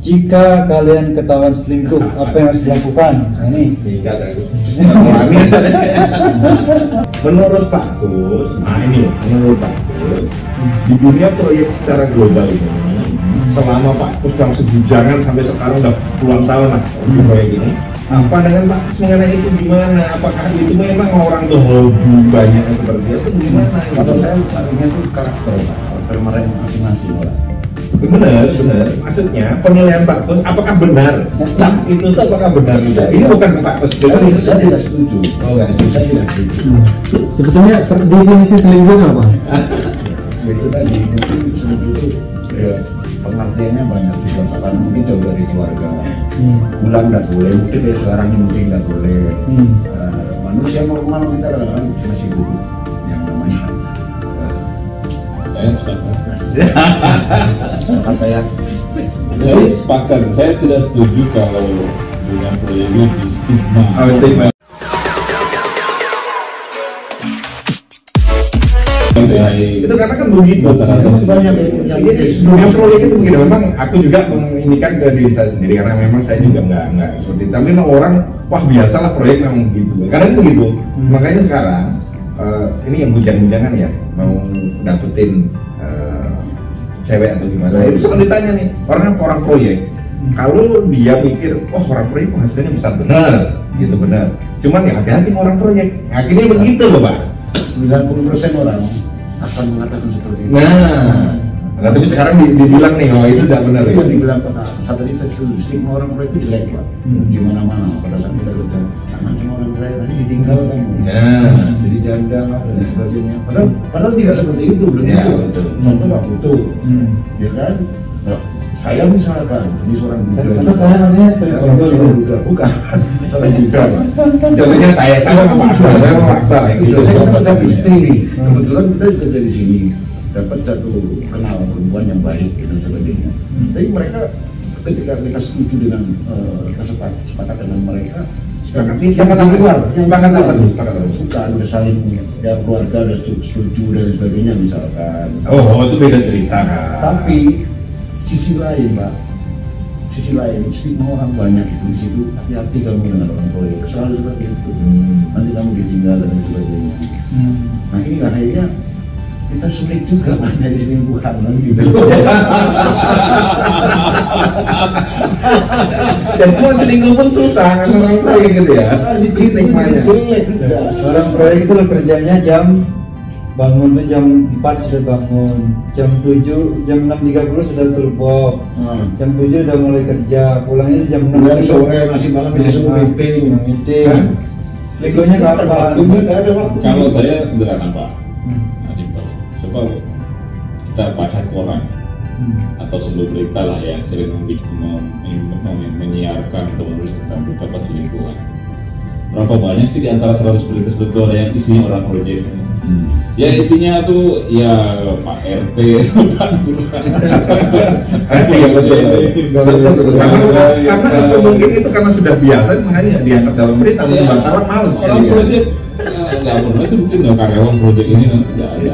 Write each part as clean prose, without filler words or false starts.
jika kalian ketahuan selingkuh, apa yang harus dilakukan? Nah, ini. Menurut Pak Kus, menurut Pak Kus, di dunia proyek secara global ini, selama Pak Kus dalam sebujangan sampai sekarang udah puluhan tahun lah di proyek ini, apa dengan Pak Kus mengenai itu gimana? Apakah itu memang orang tuh hobi banyaknya seperti itu gimana? Kalau saya artinya itu karakter mereka masing-masing orang. Benar. Maksudnya penilaian Pak Kus, apakah benar? Saat itu tuh apakah benar? Ini bukan ke Pak Kus. Saya tidak setuju. Oh nggak setuju. Saya tidak setuju. Sebetulnya definisi selingkuh itu apa? Itu tadi mungkin selingkuh itu ya, pengertiannya banyak juga. Karena mungkin jauh dari keluarga. Pulang nggak boleh. Mungkin kayak sekarang ini mungkin nggak boleh. Manusia normal kita kadang-kadang masih butuh yang namanya. Saya sepakat. Apa ya? Saya sepakat. Saya tidak setuju kalau dengan proyek ini di stigma. Stigma. Itu karena kan begitu. Sebanyak Dunia proyek itu begitu. Memang aku juga menginginkan ke diri saya sendiri karena memang saya juga nggak seperti itu. Tapi orang wah biasalah proyek memang begitu. Karena itu begitu. Makanya sekarang ini yang bujang-bujangan ya mau dapetin cewek atau gimana itu suka ditanya nih orang proyek kalau dia mikir orang proyek penghasilannya besar benar gitu benar cuman ya hati-hati orang proyek akhirnya begitu loh Pak 90% orang akan mengatakan seperti itu. Nah tapi sekarang dibilang nih itu tidak benar ya. Yang dibilang kata saat tadi saya setuju stigma orang proyek itu jelek Pak. Di mana-mana pada saat kita kerja karena cuma orang proyek nanti ditinggalkan. Jadi janda lah dan sebagainya. Padahal tidak seperti itu belum ya, itu. Contoh Pak Putu, ya kan? Nah, saya misalkan ini seorang Contoh saya maksudnya bukan. Saya juga Pak. Contohnya saya memaksa Itu kita kerja istri nih. Kebetulan kita kerja di sini. Dapat satu kenal perempuan yang baik dan sebagainya. Tapi mereka ketika kita setuju dengan kesepakatan dengan mereka, sepakat apa? Bukan udah saling ya keluarga udah setuju dan sebagainya misalkan. Itu beda cerita kan. Tapi sisi lain Pak, stigma orang banyak itu di situ. Hati-hati kamu dengan orang proyek, selalu seperti itu. Nanti kamu ditinggal dan sebagainya. Nah ini kayaknya kita sulit juga nyari selingkuhan gitu. Dan mau selingkuh pun susah kan orang proyek gitu ya. Stigmanya. Orang proyek itu loh kerjanya bangun tuh jam 4 sudah bangun, jam 6.30 sudah telepon, jam 7 udah mulai kerja, pulangnya jam 6 sore masih malam bisa semua meeting. Selingkuhnya kapan? Kalau saya sederhana Pak, simpel. Coba kita baca koran atau sebuah berita lah yang sering menyiarkan atau menulis tentang berita perselingkuhan. Berapa banyak sih di antara 100 berita itu ada yang isinya orang proyek? Ya isinya tuh ya Pak RT, Pak Lurah. Karena mungkin itu karena sudah biasa makanya diangkat dalam berita. Wartawan males. Orang proyek nggak pernah sih mungkin karyawan proyek ini nggak ada.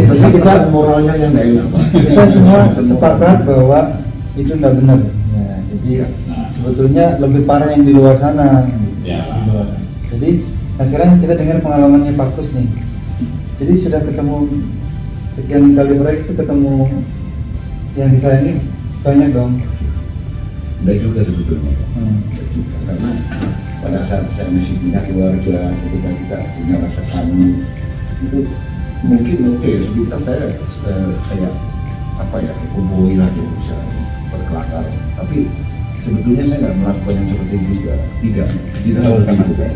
Pasti kita moralnya yang nggak enak Pak. Kita semua sepakat bahwa itu nggak benar. Nah, jadi sebetulnya lebih parah yang di luar sana. Ya. Jadi sekarang kita dengar pengalamannya Pak Kus nih. Jadi sudah ketemu sekian kali proyek itu ketemu yang disayangi banyak dong. Udah juga sebetulnya. Karena pada saat saya masih punya keluarga, ketika kita punya rasa kangen itu mungkin sebentar saya kayak apa ya, kuboi lah gitu bisa berkelakar. Tapi sebetulnya saya nggak melakukan yang seperti itu juga. Tidak melakukan.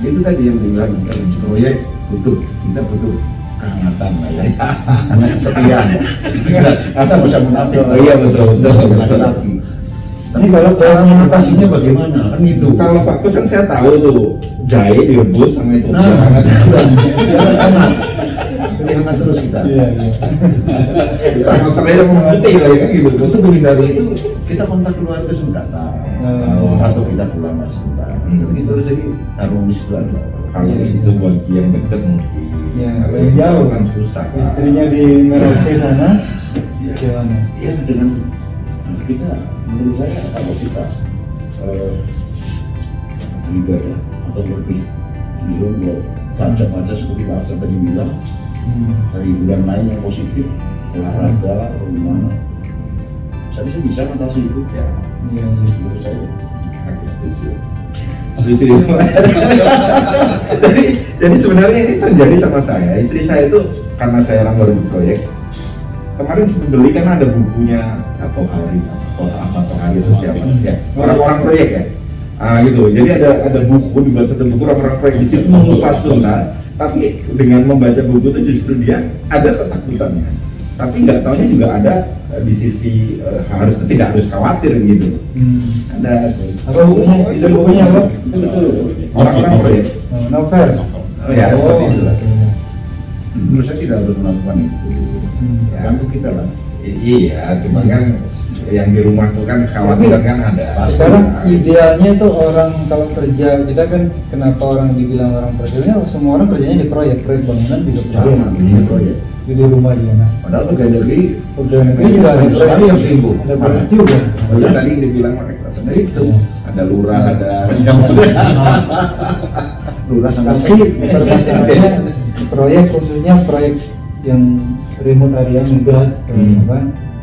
Itu tadi yang bilang dalam proyek kita butuh kehangatan lah ya, kesetiaan. Kita bisa munafik. Iya betul. Laki-laki. Tapi kalau cara mengatasinya bagaimana? Kan itu. Kalau Pak Kus kan saya tahu tuh jahe direbus sama itu. Hangat terus kita. Sama seraya putih lah ya gitu. Untuk menghindari itu kita kontak keluarga sebentar atau kita pulang sebentar. Itu jadi harmonis itu ada. Kalau itu bagi yang dekat mungkin. Ya, kalau yang jauh kan susah. Istrinya di Merauke sana, gimana? Iya dengan kita, menurut saya kalau kita beribadah atau berpikir baca-baca seperti Pak Arsa tadi bilang, dari bulan lain yang positif, olahraga, gimana, saya sih bisa mengatasi itu. Ya, Menurut saya. aku setuju. Jadi sebenarnya ini terjadi sama saya. Istri saya itu karena saya orang baru di proyek. Kemarin beli kan ada bukunya atau hari itu siapa? Ya, orang-orang proyek ya. Gitu. Jadi ada buku, dibuat satu buku orang-orang proyek di situ mengupas tuntas. Tapi dengan membaca buku itu justru dia ada ketakutannya. Tapi nggak taunya juga ada di sisi tidak harus khawatir gitu. Ada Apa bukunya? Itu bukunya apa? Betul. orang-orang proyek. Novel. Oh ya, seperti itu lah. Menurut saya tidak harus melakukan itu. Ganggu kita lah. Iya, cuma kan yang di rumah tuh kan khawatiran kan ada. Sekarang idealnya itu orang kalau kerja, kita kan kenapa orang dibilang orang kerjanya, semua orang kerjanya di proyek bangunan juga Sama, ini proyek. di rumah juga. Nah, Padahal pegawai negeri, pegawai negeri juga ada sekali yang sembuh. ada proyek juga. Oh ya, tadi dibilang Pak Eksa sendiri itu ada lurah, ada Lurah sama Tapi permasalahannya proyek khususnya proyek yang remote area migas, apa?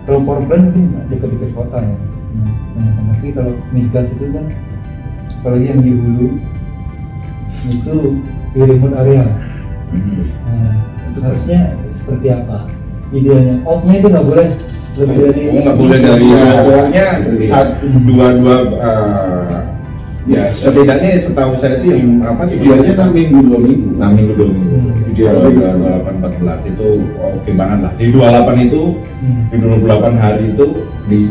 Kalau power plant mungkin dekat-dekat kota ya. Tapi kalau migas itu kan, apalagi yang di hulu itu di remote area. Itu harusnya seperti apa? Idealnya, off-nya itu nggak boleh lebih dari. nggak boleh dari pokoknya dua ya setidaknya setahu saya itu yang apa sih idealnya 6 minggu 2 minggu. 6 minggu 2 minggu. Idealnya 28 14 itu oke banget lah. Di 28 itu di 28 hari itu di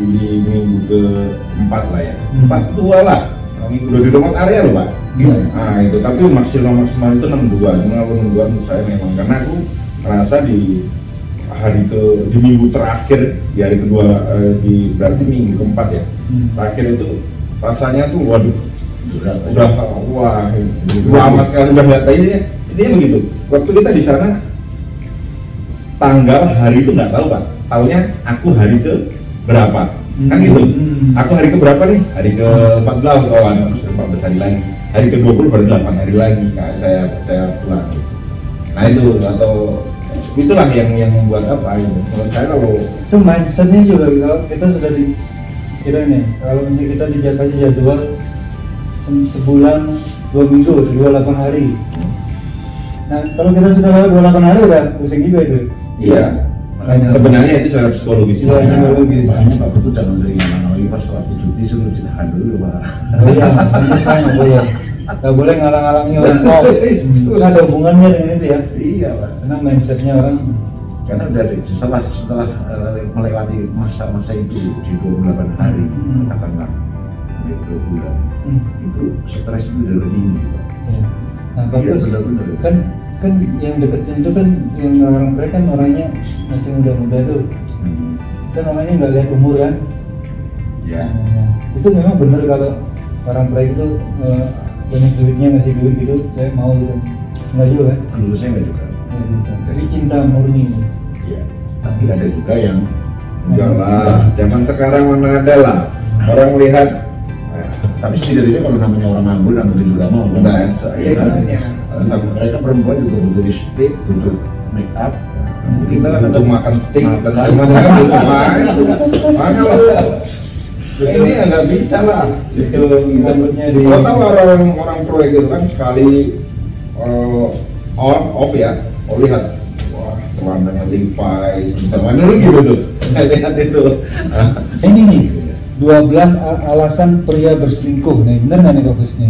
minggu ke-4 lah ya. 42 lah. Minggu 2 di remote area loh, Pak. Iya. Nah, itu tapi maksimal itu 62. Cuma kalau 62 menurut saya memang karena aku merasa di minggu terakhir, di hari kedua berarti minggu ke-4 ya. Terakhir itu rasanya tuh waduh udah wah lama sekali udah nggak tahu ya. Intinya begitu. Waktu kita di sana tanggal hari itu nggak tahu, Pak. Taunya aku hari ke berapa kan gitu. Aku hari ke berapa nih? Hari ke 14 14 hari lagi. Hari ke 20 baru 8 hari lagi saya pulang. Nah itu atau itulah yang membuat apa gitu. Menurut saya kalau Itu mindsetnya juga kalau kita sudah kira nih, kalau misalnya kita dikasih jadwal sebulan 2 minggu 28 hari. Nah kalau kita sudah lewat 28 hari udah pusing juga itu. iya. Makanya Sebenarnya itu secara psikologis. Iya, psikologis. makanya Bapak tuh jangan sering lagi pas waktu cuti suruh ditahan dulu, Pak. Oh iya, saya nggak boleh. Nggak boleh ngalang-ngalangi orang kok. Nggak ada hubungannya dengan itu ya. Iya, Pak. Karena mindsetnya orang. Karena udah setelah melewati masa-masa itu di 28 hari, katakanlah 2 bulan, itu stres itu udah lebih tinggi, Pak. Ya. Nah Iya, bagus. benar-benar. Kan yang deketin itu kan yang orang mereka kan orangnya masih muda-muda tuh. Kan orangnya nggak lihat umur kan. Ya. Nah, itu memang benar kalau orang proyek itu banyak duitnya, ngasih duit gitu, saya mau gitu. Enggak juga kan? Menurut saya nggak juga. Ya, gitu. Tapi cinta murni. Iya. Tapi ada juga yang Enggak lah, zaman sekarang mana ada lah. Orang melihat tapi setidaknya kalau namanya orang nganggur dan juga mau enggak ya kan? makanya. Mereka perempuan juga butuh lipstick, butuh make up. Kita kan untuk makan steak dan Makan. semuanya mana lah. Ini ya nggak bisa lah. Itu Rambutnya di. kalau tahu orang proyek itu kan sekali on off ya, lihat wah celananya Levi's misalnya gitu tuh. Lihat itu. Ini nih 12 alasan pria berselingkuh. Nih bener nggak nih bagusnya?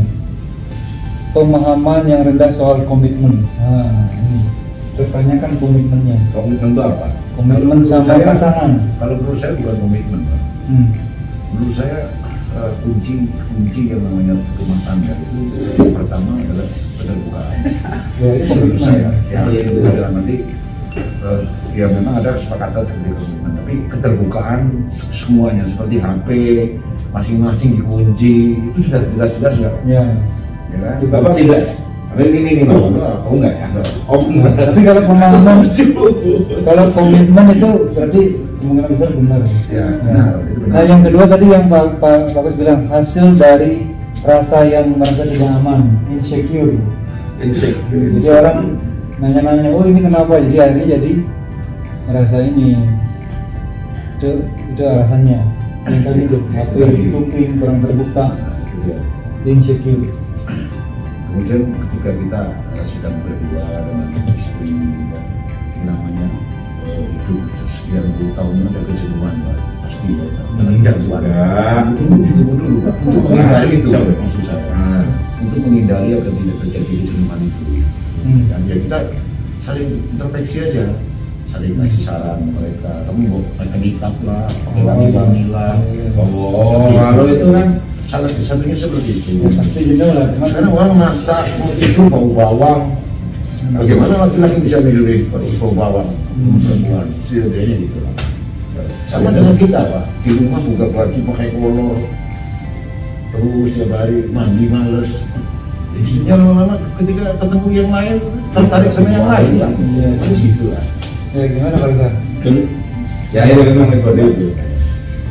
Pemahaman yang rendah soal komitmen. Nah ini pertanyakan komitmennya. Komitmen itu apa? Komitmen sama pasangan. Kalau menurut saya bukan komitmen, Pak. Menurut saya kunci yang namanya rumah tangga itu yang pertama adalah keterbukaan. Ya itu Menurut komitmen. saya, ya itu dalam nanti ya memang ada kesepakatan seperti komitmen, tapi keterbukaan semuanya seperti HP masing-masing dikunci itu sudah jelas-jelas ya. Ya kan? Bapak tidak. Ini Bapak. Oh enggak ya? Oh enggak. Tapi kalau pemahaman, kalau komitmen itu berarti kemungkinan besar benar. Ya, benar, itu Nah yang kedua tadi yang Pak Bagus bilang hasil dari rasa yang merasa tidak aman, insecure. Jadi orang nanya-nanya, oh ini kenapa? Jadi akhirnya jadi merasa ini. Itu alasannya. Yang tadi itu, HP dituping, kurang terbuka, insecure. Kemudian ketika kita sedang berdua dengan istri, namanya hidup sekian puluh tahun ada kejenuhan, Pak. Pasti ya. Meninggal juga. Tunggu dulu, Pak. Untuk menghindari itu, maksud saya. Untuk menghindari agar tidak terjadi kejenuhan itu. Dan ya kita saling introspeksi aja, saling kasih saran mereka. Kamu mau pakai kitab lah, pakai wangi-wangi lah. Oh, kalau itu kan salah satunya seperti itu. Pasti jenuh lah. Karena orang masak itu bau bawang. Bagaimana laki-laki bisa milih bau bawang? Perempuan, setidaknya gitu lah. Sama dengan kita, Pak. Di rumah buka baju pakai kolor, terus tiap hari mandi males. Istrinya lama-lama ketika ketemu yang lain tertarik sama yang lain, Pak. Kan gitu lah. Ya gimana Pak Rizal? ya itu memang seperti itu.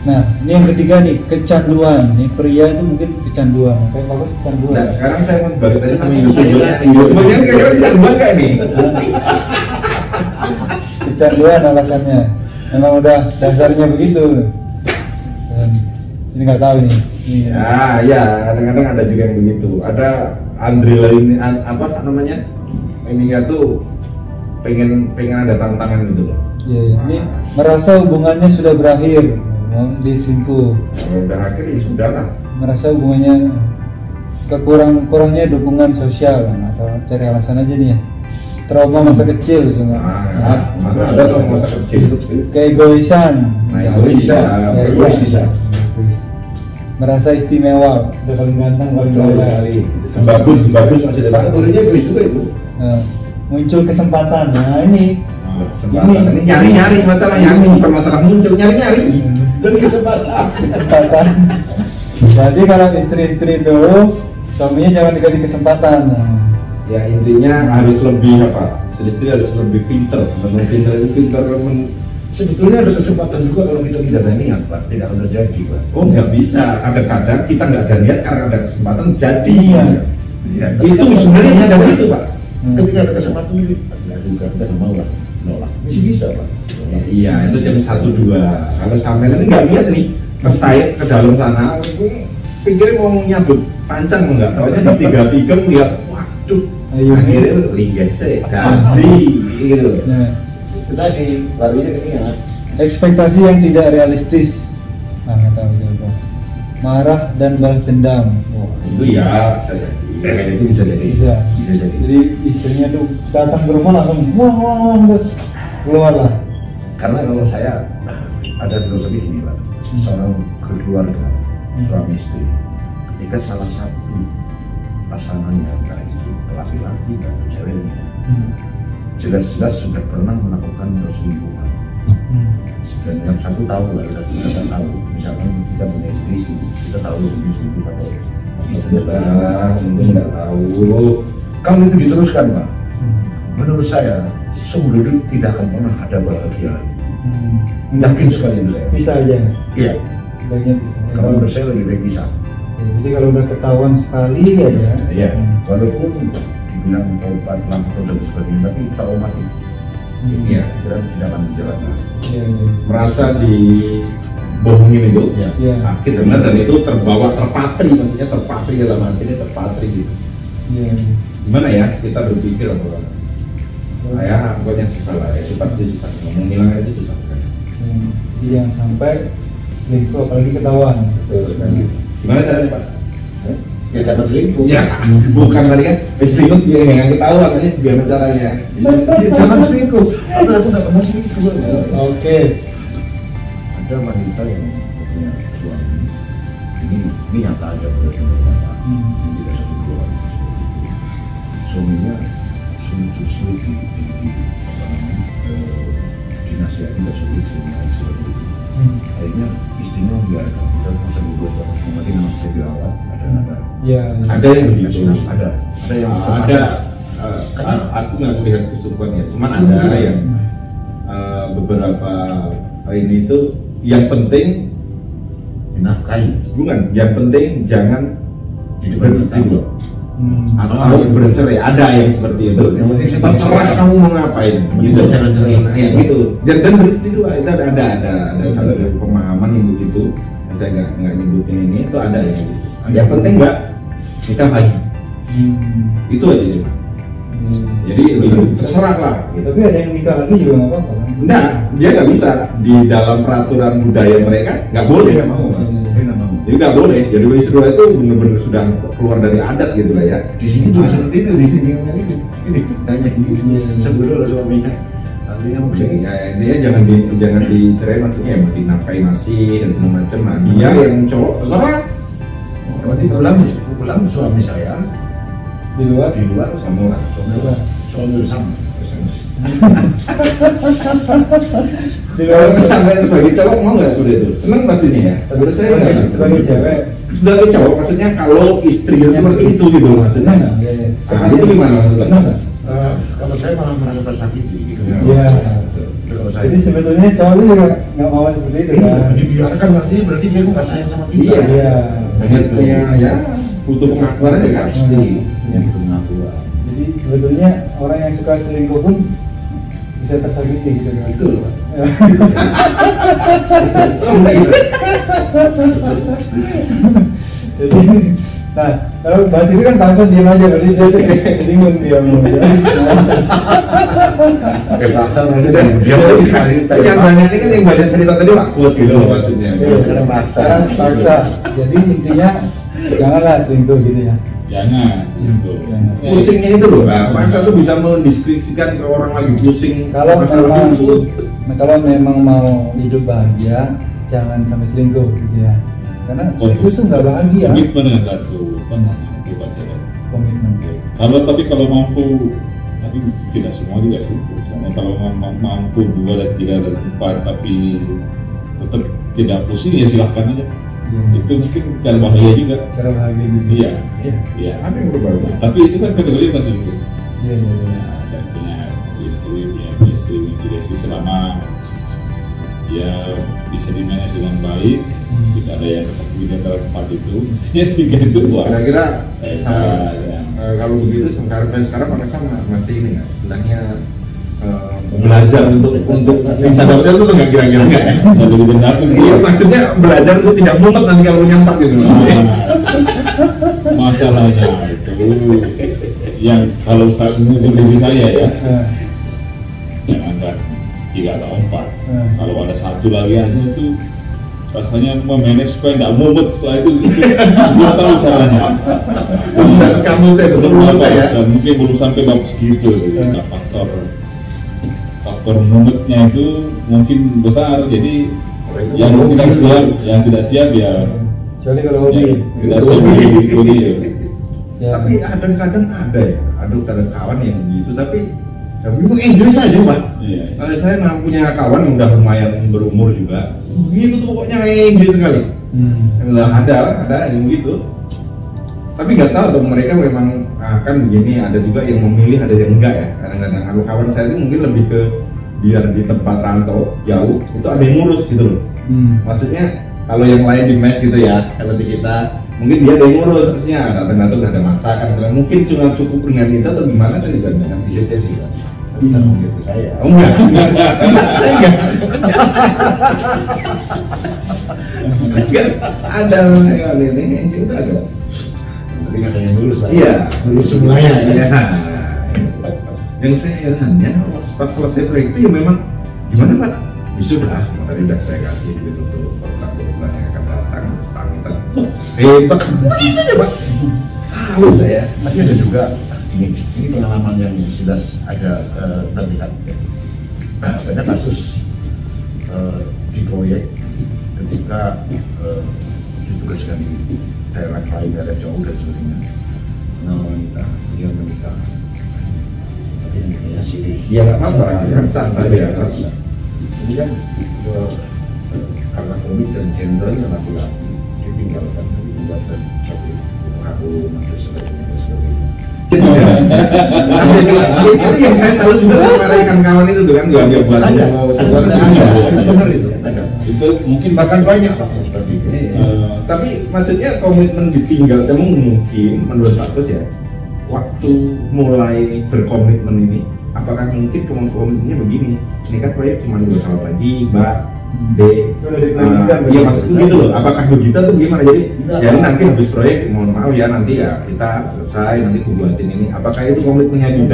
Nah, ini yang ketiga nih, kecanduan. Nih pria itu mungkin kecanduan. Kayak Bagus kecanduan. Nah sekarang saya mau balik tadi sama Indo. Kemudian kira-kira canduan gak nih? Kecanduan alasannya. Memang udah dasarnya begitu. Dan ini nggak tahu nih. Ini. Ya, kadang-kadang ada juga yang begitu. Ada adrenalin apa namanya? Ininya tuh pengen ada tantangan gitu loh. Iya. Ini merasa hubungannya sudah berakhir, dia selingkuh. Kalau udah akhir ya sudah lah. Merasa hubungannya kurangnya dukungan sosial atau cari alasan aja nih ya. Trauma masa kecil juga. Mana ada tuh masa kecil. Keegoisan. Nah, egois bisa. Merasa istimewa, udah paling ganteng, paling baik. Bagus masih ada. Turunnya egois juga itu. Muncul kesempatan. Nah ini Kesempatan. Ini nyari-nyari masalah bukan masalah muncul, nyari-nyari. Dan kesempatan. Jadi kalau istri-istri itu suaminya jangan dikasih kesempatan. Ya intinya harus lebih apa? Istri harus lebih pinter. Pinter itu sebetulnya ada kesempatan juga kalau kita tidak ada niat, Pak, tidak akan terjadi, Pak. Oh nggak bisa. Kadang-kadang kita nggak ada niat karena ada kesempatan jadi. Ya, itu sebenarnya terjadi itu, Pak. Ketika ada kesempatan itu, nggak juga kita mau lah, nolak. Masih bisa, Pak. Iya, itu jam 1-2. Kalau sampai nanti nggak lihat nih, kesayat ke dalam sana, pikirnya mau nyabut pancang enggak? Tahunya di 3 lihat, waduh, akhirnya lihat sih, ganti, gitu. Nah, Itu tadi, larinya ke niat. ekspektasi yang tidak realistis. Nah, nggak tahu itu apa. Marah dan balas dendam. Wah, Itu ya, Itu bisa jadi. bisa. jadi. Jadi istrinya tuh datang ke rumah langsung wah keluar lah. Karena kalau saya ada filosofi gini, Pak. Seorang berkeluarga, suami istri, ketika salah satu pasangannya, entah itu laki-laki atau ceweknya, jelas-jelas sudah pernah melakukan perselingkuhan. Dan yang satu tahu lah, satu tidak tahu. Misalkan kita punya istri, kita tahu ini selingkuh atau mungkin nggak tahu. Kalau itu diteruskan, Pak, menurut saya seumur hidup tidak akan pernah ada bahagia lagi. Yakin sekali itu saya. Bisa aja. Iya. Bagian bisa. Kalau menurut saya lebih baik bisa. Jadi kalau udah ketahuan sekali aja. Iya. Walaupun dibilang obat lampu dan sebagainya, tapi traumatik. Iya, kira tidak akan berjalan. Iya. Merasa dibohongin itu, Iya. sakit benar dan itu terpatri, maksudnya terpatri dalam hati ini terpatri gitu. Iya. Gimana ya kita berpikir apa? Ya, pokoknya susah lah, ya pasti susah. Ngomong hilang aja susah kan. Jadi jangan sampai selingkuh apalagi ketahuan. Betul kan? Gimana caranya Pak? Ya jangan selingkuh. Ya, bukan tadi kan, selingkuh biar nggak ketahuan aja, gimana caranya? Ya, jangan selingkuh. Karena aku nggak pernah selingkuh. Oke. Ada wanita yang punya suami. Ini nyata aja pada suami. Ini tidak satu dua wanita seperti itu. Suaminya justru dinasihati tidak sulit seperti itu. Akhirnya istrinya enggak ada, kita masa dulu mungkin memang saya dirawat ada. Iya. Ada yang begitu, ada yang aku nggak melihat kesukuan ya, cuman ada yang beberapa ini tuh yang penting nafkahi. Bukan, yang penting jangan beristri dulu atau iya. bercerai. Ada yang seperti itu. Yang penting saya Terserah kamu mau ngapain, gitu. Jangan cerai. Ya gitu. Dan beristri dulu itu ada satu pemahaman yang begitu. Saya nggak nyebutin ini, itu ada yang gitu. Yang penting nggak nikah lagi. Itu aja cuma. Jadi terserah lah. Gitu. Tapi ada yang nikah lagi juga nggak apa-apa kan? Enggak, dia nggak bisa di dalam peraturan budaya mereka nggak boleh. Dia nggak mau, Pak. Dia nggak mau. Jadi nggak boleh. Jadi itu benar-benar sudah keluar dari adat gitu lah ya. Di sini juga seperti itu, di sini ini hanya gitu. Sebelum suaminya, artinya mau bisa Ya intinya jangan dicerai, maksudnya ya dinafkahi masih dan segala macam. Nah dia yang cowok terserah. Nanti pulang suami saya Di luar? di luar sama suami bersama. Di Kalau luar sampai sebagai cowok mau nggak seperti itu? Seneng pastinya ya. Tapi saya nggak. sebagai cewek. Sebagai cowok maksudnya kalau istri seperti itu gitu maksudnya. Senang nggak? Iya. Nah, itu gimana? Senang nggak? Kalau saya malah merasa tersakiti gitu. Iya. Kalau saya Jadi sebetulnya cowok juga nggak mau seperti itu kan? dibiarkan nanti berarti dia nggak sayang sama kita. Iya. Iya. Banyak ya butuh pengakuan aja kan. Iya. Itu pengakuan. Jadi sebetulnya orang yang suka selingkuh pun bisa tersakiti gitu kan? Betul, Pak. Jadi, nah kalau bahas ini kan bangsa diam aja, berarti dia tuh bingung dia mau Paksa Dia sekian banyak ini kan yang banyak cerita tadi Pak Kus gitu loh maksudnya. Sekarang paksa. Paksa. Jadi intinya janganlah selingkuh gitu ya. Jangan selingkuh. Jangan. Pusingnya itu loh, nah, paksa tuh bisa mendeskripsikan ke orang lagi pusing Kalau masalah memang, itu. kalau memang mau hidup bahagia, jangan sampai selingkuh gitu ya. Karena selingkuh itu nggak bahagia. Komitmen dengan satu pasangan itu pasti ada. Komitmen. Kalau mampu, tapi tidak semua juga selingkuh. Sama kalau mampu 2 dan 3 dan 4 tapi tetap tidak pusing ya silahkan aja. Iya. Itu mungkin cara bahagia juga. Cara bahagia gitu. Iya. Iya. Iya. Apa yang berbeda? Tapi itu kan kategori bukan selingkuh. Iya, iya, iya. Nah, saya punya istri, tidak istri selama ya bisa dimanage dengan baik, tidak ada yang tersakiti di antara 4 itu, misalnya 3 itu wah. Kira-kira Ya. kalau begitu sekarang Pak Nesa masih ini nggak istilahnya belajar untuk bisa dapetnya itu nggak kira-kira nggak ya? Saya lebih dari satu. Iya maksudnya belajar untuk tidak mumet nanti kalau punya 4 gitu. Nah, masalahnya itu yang kalau saya menurut diri saya ya jangankan 3 atau 4. Kalau ada 1 lagi aja itu rasanya memanage supaya tidak mumet setelah itu belum tahu caranya. Dan kamu saya belum Apa, saya. dan mungkin belum sampai bagus gitu. Nah, faktor mumetnya itu mungkin besar. Jadi yang tidak siap ya Kecuali kalau hobi. tidak siap itu dia. Ya. Tapi kadang-kadang ada ya, kadang kawan yang begitu tapi itu enjoy saja Pak. Iya. Saya punya kawan yang udah lumayan berumur juga, begitu tuh pokoknya enjoy sekali. Ada yang begitu. Tapi nggak tahu tuh mereka memang kan begini, ada juga yang memilih, ada yang enggak ya. Kadang-kadang kalau kawan saya itu mungkin lebih ke biar di tempat rantau jauh itu ada yang ngurus gitu loh. Maksudnya kalau yang lain di mes gitu ya, seperti kita mungkin dia ada yang ngurus, terusnya datang-datang udah ada masakan, mungkin cuma cukup dengan itu atau gimana saya juga nggak Bisa jadi, Pak. Tapi begitu saya. Oh enggak, saya enggak. Enggak ada yang ini itu ada. Tapi ada yang lulus, Pak. Iya, Lulus semuanya. Iya. Yang saya herannya pas selesai proyek itu ya memang gimana Pak? Ya sudah, tadi udah saya kasih duit untuk kontrak 2 bulan yang akan datang, tanggal. Hebat, begitu aja Pak. Salut saya. Tapi ada juga ini pengalaman yang sudah agak terlihat. Nah, banyak kasus di proyek ketika ditugaskan di daerah lain, daerah jauh dan sebagainya. Wanita dia menikah, tapi yang sih Ya nggak apa-apa, kan sah saja. ini kan karena komit dan gender yang laki-laki ditinggalkan satu kabur dan sebagainya. Itu yang saya selalu juga sama rekan kawan itu tuh kan dia buat Ada benar itu. Ada. Itu mungkin Bahkan banyak Pak yang seperti itu. Tapi maksudnya komitmen ditinggal kamu mungkin menurut Pak Gus ya, waktu mulai berkomitmen ini, apakah mungkin komitmennya begini? Ini kan proyek cuma 2 tahun lagi, Mbak. Udah diplanikan. Iya maksudku gitu loh. Apakah begitu atau gimana? Jadi ya nanti habis proyek, mohon maaf ya nanti ya kita selesai nanti aku buatin ini. Apakah itu komitmennya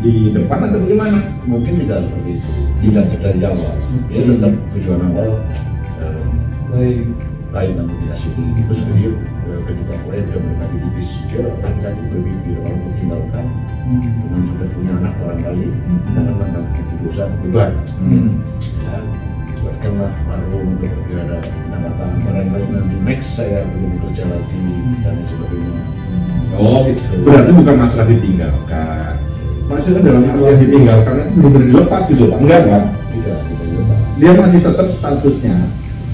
di depan atau bagaimana? Mungkin tidak seperti itu, tidak dari awal. Ya tetap tujuan awal lain nanti kita sini. Terus ketika proyek dia mendekati tipis, dia lagi berpikir walaupun tinggalkan dengan sudah punya anak barangkali, jangan menangkap keputusan beban. Ya, buatkanlah warung untuk ada pendapatan barangkali nanti next saya belum bekerja lagi dan lain sebagainya. Oh, berarti bukan masalah ditinggalkan. Maksudnya dalam artian ditinggalkan itu benar-benar dilepas gitu, Pak? Enggak kan? Tidak dilepas. Dia masih tetap statusnya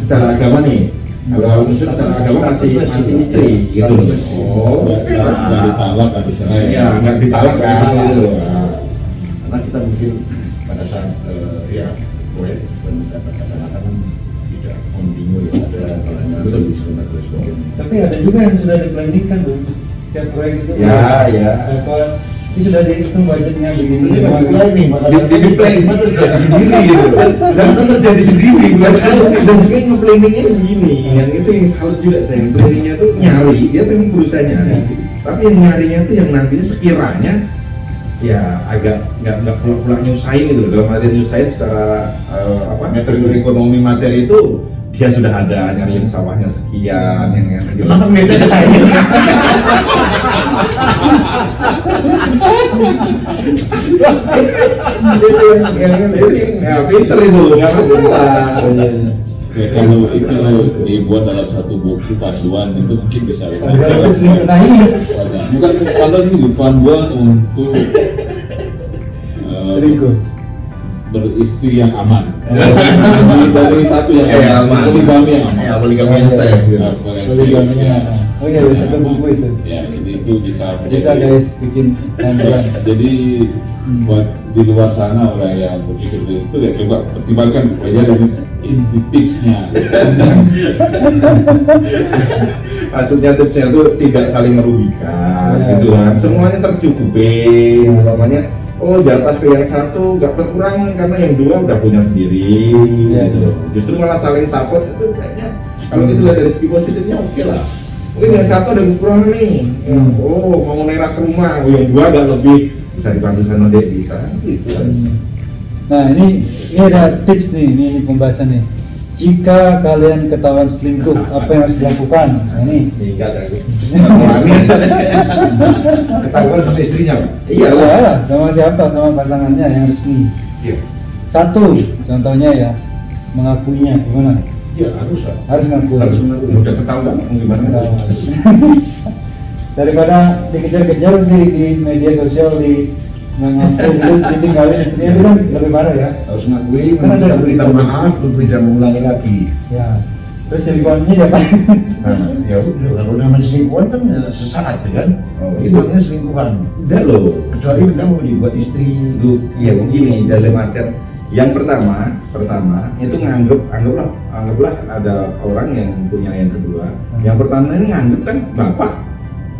secara agama nih. Kalau secara agama masih istri gitu. Oh, nggak ditalak, nggak dicerai. Iya, nggak ditalak kan gitu. Karena kita mungkin pada saat ya proyek kadang-kadang kan tidak kontinu ya, ada kalanya lebih sebentar dan sebagainya. Tapi ada juga yang sudah diplanikan tuh setiap proyek itu. Ya. Apa ini sudah dihitung budgetnya begini. Ini kan planning, Di planning terjadi sendiri gitu. Dan itu terjadi sendiri bukan dan juga nge-planningnya begini. Yang itu yang salah juga saya. Planningnya tuh nyari, dia memang berusaha nyari. Tapi yang nyarinya tuh yang nantinya sekiranya ya agak nggak pula nyusahin gitu. Dalam arti nyusahin secara ekonomi materi itu dia sudah ada nyari yang sawahnya sekian, yang Kenapa ngeliatnya ke saya? yang pinter itu nggak masalah. Ya, kalau itu dibuat dalam satu buku panduan itu mungkin bisa. Nah ini Bukan kalau ini panduan untuk selingkuh. beristri yang aman. Dari satu yang aman, poligami yang aman. Ya, poligami yang safe. Poligaminya. Oh iya, bisa ke buku itu. Ya, itu bisa. Bisa guys bikin panduan. Jadi buat di luar sana orang yang berpikir itu ya coba pertimbangkan, pelajari inti tipsnya. Maksudnya tipsnya itu tidak saling merugikan, gitu kan. Semuanya tercukupi, umpamanya. Oh, jatah ke yang satu nggak berkurang karena yang dua udah punya sendiri, gitu. Justru malah saling support itu kayaknya. Kalau gitu lihat dari segi positifnya oke lah. Mungkin yang satu ada kekurangan nih. Oh, mau neras rumah, yang dua agak lebih bisa dibantu sama dek bisa, gitu. Nah ini ada tips nih, ini pembahasan nih. Jika kalian ketahuan selingkuh, apa yang harus dilakukan? Nah ini. Ingat aku. Ketahuan sama istrinya, Pak? Iya lah. Iyalah, sama siapa? Sama pasangannya yang resmi. Iya. Satu, contohnya ya, mengakuinya gimana? Iya, harus lah. Harus ngaku. Harus udah ketahuan gimana? Daripada dikejar-kejar di media sosial di ngaku itu ditinggalin istrinya itu kan lebih parah ya. Harus ngakui, Kan ada minta maaf untuk tidak mengulangi lagi. Ya. Terus selingkuhannya ya Pak. Nah, ya udah, kalau namanya selingkuhan kan sesaat kan. Oh, itu namanya selingkuhan. Udah loh. Kecuali kita mau dibuat istri. Itu ya begini dalam artian yang pertama itu anggaplah ada orang yang punya yang kedua. Yang pertama ini nganggep kan bapak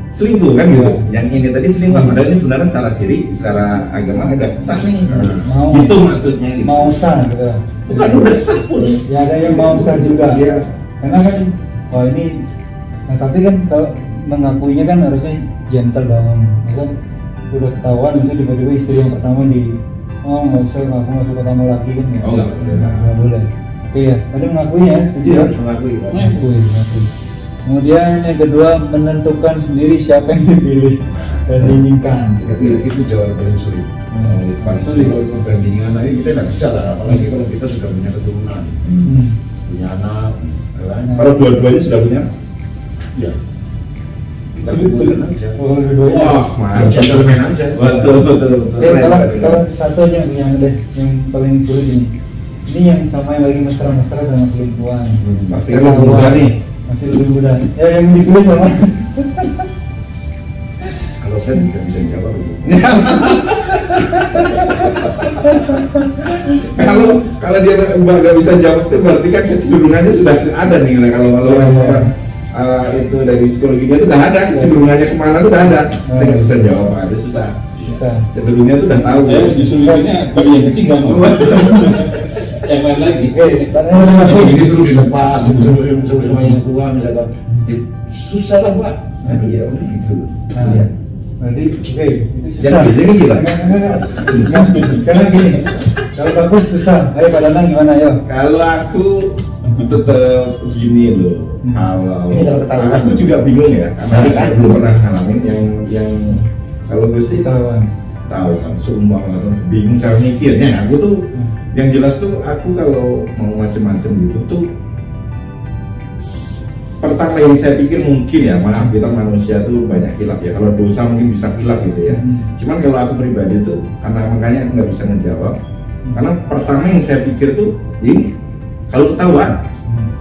selingkuh kan gitu. Yang ini tadi selingkuh, padahal ini sebenarnya secara siri, secara agama agak sah nih. Mau Itu maksudnya gitu. mau sah gitu. Bukan udah sah pun. Ya ada yang mau sah juga. Iya. Karena kan ini nah tapi kan kalau mengakuinya kan harusnya gentle dong. Misal udah ketahuan misal tiba-tiba istri yang pertama nggak usah, aku nggak suka kamu lagi kan ya? Oh, nggak boleh. Nggak boleh. Oke ya, tadi mengakuinya setuju ya? Harus mengakui, Pak. Mengakui. Kemudian yang kedua menentukan sendiri siapa yang dipilih dan diinginkan. Itu jawaban paling sulit. Paling sulit kalau perbandingan lagi kita nggak bisa lah, apalagi kalau kita sudah punya keturunan, punya anak, kan? Kalau dua-duanya sudah punya? Ya. Kita Sulit aja. Oh, dua-duanya. Wah, mantap. Gentleman aja. Betul. Kalau satu aja yang paling sulit ini. Ini yang sama yang lagi mesra-mesra sama selingkuhan. Pasti kan lebih muda nih. Masih lebih muda. Ya yang dipilih sama. Kalau saya tidak bisa jawab itu. Kalau dia nggak bisa jawab itu berarti kan kecenderungannya sudah ada nih. Kalau orang-orang itu dari psikologinya itu udah ada kecenderungannya kemana itu udah ada. Saya nggak bisa jawab, ada susah. Cenderungnya itu udah tahu. Saya justru mikirnya baru yang ketiga mau. Yang lain lagi. Ini suruh dilepas, suruh sama yang tua misalkan. Susah lah Pak. Nah, iya udah gitu. Iya. Nanti oke, itu Jangan susah. jadi gila. Sekarang gini, kalau bagus susah. Ayo Pak Danang gimana ayo? Kalau aku tetap gini loh. Kalau Ini kalau ketahuan. aku juga bingung ya, karena Nah, saya belum pernah ngalamin yang kalau gue sih Ketahuan. tahu kan, seumpama bingung cara mikirnya. Aku tuh yang jelas tuh aku kalau mau macem-macem gitu tuh pertama yang saya pikir mungkin ya, maaf kita manusia tuh banyak hilaf ya, kalau dosa mungkin bisa hilaf gitu ya. Cuman kalau aku pribadi tuh karena makanya aku nggak bisa ngejawab karena pertama yang saya pikir tuh ini kalau ketahuan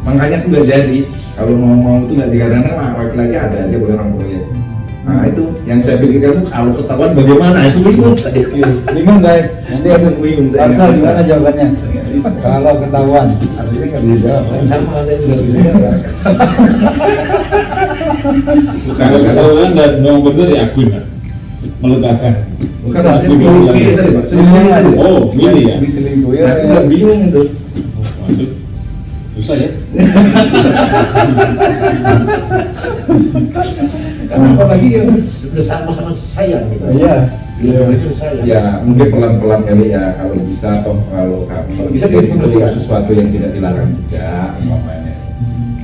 makanya aku nggak jadi kalau mau tuh nggak jadi karena laki-laki ada aja boleh orang boleh. Nah itu yang saya pikirkan tuh kalau ketahuan bagaimana itu bingung saya. Bingung guys. Nanti ada Bingung, saya nggak Arsal bisa. gimana jawabannya? Kalau ketahuan. Harusnya nggak bisa jawab. Sama saya juga bisa jawab. Kalau ketahuan dan memang benar ya akun meletakkan. Bukan Masih maksudnya bingung pilih lagi. tadi Pak. Pilih tadi. Oh, pilih ya. Diselingkuh ya. Nah, aku nggak bingung itu. Waduh, susah ya. Karena apalagi yang sudah sama-sama sayang gitu. Iya. Iya. Itu sayang. Ya mungkin pelan-pelan kali ya kalau bisa atau kalau kami Kalau bisa itu diperhatikan. sesuatu yang tidak dilarang juga umpamanya.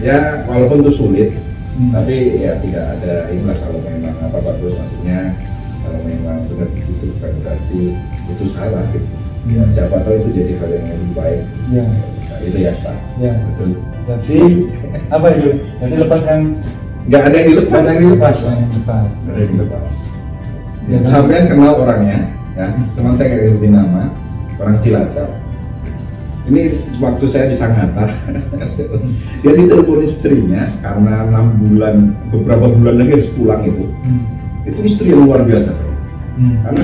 Ya walaupun itu sulit, tapi ya tidak ada inilah kalau memang apa bagus maksudnya kalau memang benar itu bukan berarti itu salah gitu. Ya siapa tahu itu jadi hal yang lebih baik. Iya. Nah, itu ya Pak. Ya. Betul. Jadi apa itu? Jadi lepas yang Nggak ada yang dilepas. Ada yang dilepas, Pak. yang lepas. Nggak ada yang dilepas. Ya, kan? Sampean kenal orangnya, ya teman saya kayak sebutin nama, orang Cilacap. Ini waktu saya di Sangatta, dia ditelepon istrinya karena 6 bulan, beberapa bulan lagi harus pulang itu. Itu istri yang luar biasa, Pak. Karena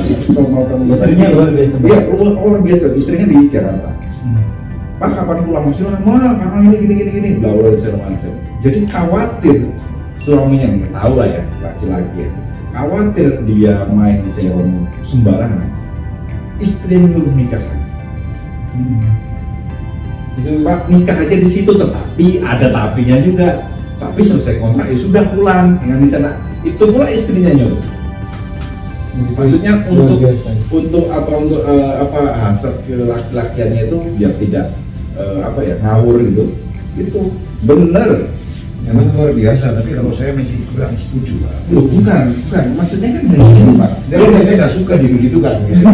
mau Istrinya luar biasa, Pak. Iya, luar biasa. Istrinya di Jakarta. Pak kapan pulang? Masih lama karena ini gini, bla bla segala macam. Jadi khawatir suaminya nih, tahu lah ya laki-laki ya. Khawatir dia main serong sembarangan. Istrinya belum nikah. Itu Pak nikah aja di situ, tetapi ada tapinya juga. Tapi selesai kontrak ya sudah pulang yang di sana. Itu pula istrinya nyuruh. Maksudnya luar untuk biasa. untuk hasrat ke laki-lakiannya itu biar tidak ngawur gitu. Itu bener. Memang luar biasa, tapi kalau saya masih kurang setuju Pak. Loh, bukan. Maksudnya kan begini, Pak. Jadi saya nggak suka dibegitukan. Gitu.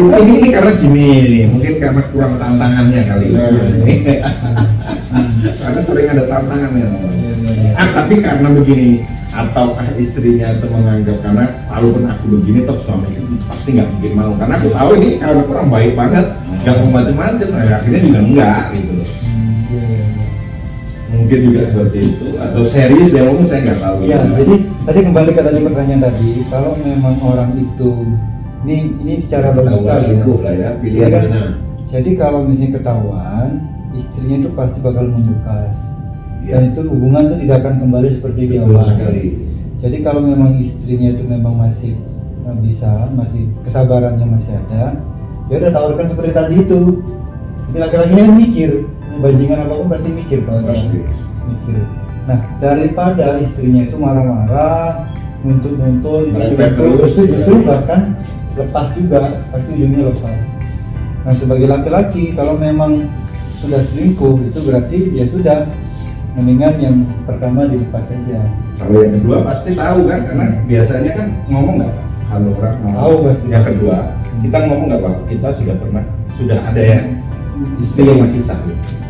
Ini karena gini, mungkin karena kurang tantangannya kali. Karena sering ada tantangannya. Tapi karena begini, ataukah istrinya itu menganggap karena walaupun aku begini, toh suami itu pasti nggak mungkin mau. Karena aku tahu ini karena kurang baik banget, nggak mau macam-macam. Nah, akhirnya juga enggak gitu loh. Mungkin juga seperti itu atau serius dia ngomong saya nggak tahu. Ya, jadi tadi kembali ke tadi pertanyaan tadi, kalau memang orang itu ini secara logika Selingkuh lah ya, pilihan Jadi kan, mana? jadi kalau misalnya ketahuan, istrinya itu pasti bakal membekas. Iya. Dan itu hubungan itu tidak akan kembali seperti di Betul awal. sekali. Jadi kalau memang istrinya itu memang masih bisa, masih kesabarannya masih ada, ya udah tawarkan seperti tadi itu. Jadi laki-lakinya kan mikir, bajingan apapun pasti mikir kalau dia Pasti. mikir. Nah daripada istrinya itu marah-marah, nuntut-nuntut, Merepet terus. justru bahkan lepas juga, pasti ujungnya lepas. Nah sebagai laki-laki kalau memang sudah selingkuh itu berarti ya sudah, mendingan yang pertama dilepas saja. Kalau yang kedua pasti tahu kan, karena biasanya kan ngomong nggak Pak? Kalau orang ngomong. Tahu pasti. Yang kedua, kita ngomong nggak Pak? Kita sudah ada yang istri yang masih sah.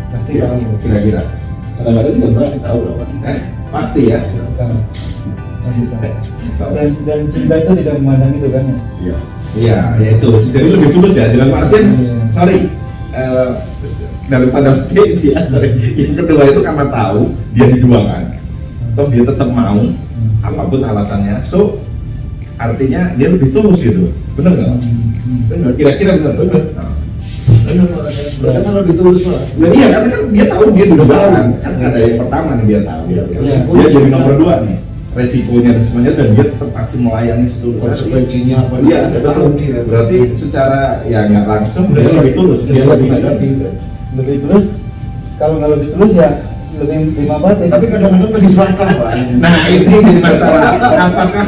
Pasti Ya, tahu. kira-kira. Kadang-kadang juga pasti tahu lah Pak. Pasti ya. Pasti tahu. Pasti tahu. Tahu. Dan cinta itu tidak memandang itu kan ya. Iya. Iya, ya itu. Jadi lebih tulus ya. Dalam artian, Iya. sorry, dalam tanda petik dia, sorry. Yang kedua itu karena tahu dia diduakan, toh dia tetap mau, apapun alasannya. So artinya dia lebih tulus gitu, bener nggak? Benar. Kira-kira bener. Bener. Nah. Benar, berarti kan lebih tulus lah. Nah, iya, karena kan dia tahu dia di depan kan ada yang pertama nih dia tahu. Iya, Dia jadi nomor 2 nih. Resikonya dan semuanya dan dia tetap pasti melayani setulus. Konsekuensinya apa? Iya, dia betul. tahu dia. Berarti secara ya nggak langsung dia lebih tulus. Dia lebih hadapi. Lebih tulus. Kalau nggak lebih tulus ya lebih terima banget. Tapi kadang-kadang lebih serakah Pak. Nah, itu yang jadi masalah. Apakah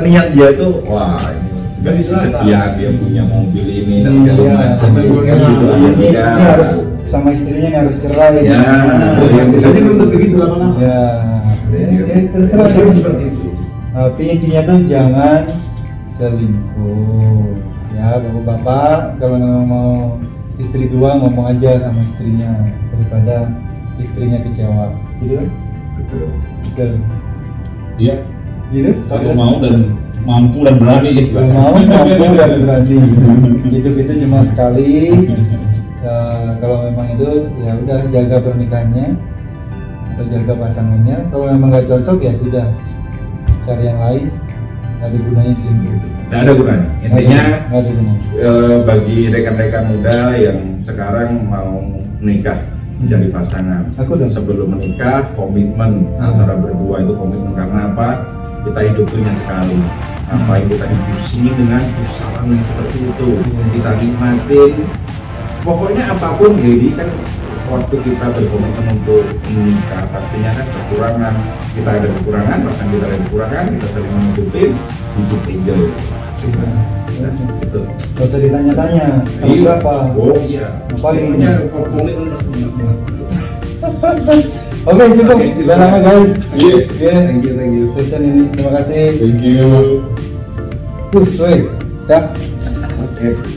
niat dia tuh wah ini Dari selatan. setia dia punya mobil ini dan Iya, segala macam tapi kan gitu ini- ya ini tidak. harus sama istrinya ini harus cerai. Ya. Yang biasanya untuk begitu lama-lama. Ya, terserah Saya sih. seperti itu. Tapi intinya tuh jangan selingkuh. Ya, bapak-bapak kalau memang mau istri 2 ngomong aja sama istrinya daripada istrinya kecewa. Gitu kan? Betul. Betul. Iya, Gitu? kalau mau dan mampu dan berani ya Kalau mau mampu dan berani. Hidup itu cuma sekali. Ya, kalau memang itu ya udah jaga pernikahannya atau jaga pasangannya. Kalau memang nggak cocok ya sudah cari yang lain. Nggak ada gunanya selingkuh. Nggak ada gunanya. Intinya nggak ada gunanya. bagi rekan-rekan muda yang sekarang mau menikah mencari pasangan, Aku dong. sebelum menikah komitmen antara berdua itu komitmen karena apa? Kita hidup punya sekali. Apa yang kita dipusingi dengan usaha yang seperti itu kita nikmatin. Pokoknya apapun jadi kan waktu kita berkomitmen untuk menikah pastinya kan kekurangan kita ada kekurangan, pasangan kita ada kekurangan, kita saling menutupin, hidup enjoy. Betul. Gak usah ditanya-tanya sama Iya. siapa. Oh iya. Ngapain? Pokoknya komitmen harus benar-benar. Oke, cukup. Oke, Udah lama guys. Iya. Oke. Thank you. Session ini terima kasih. Thank you. Sweet. Ya. Oke.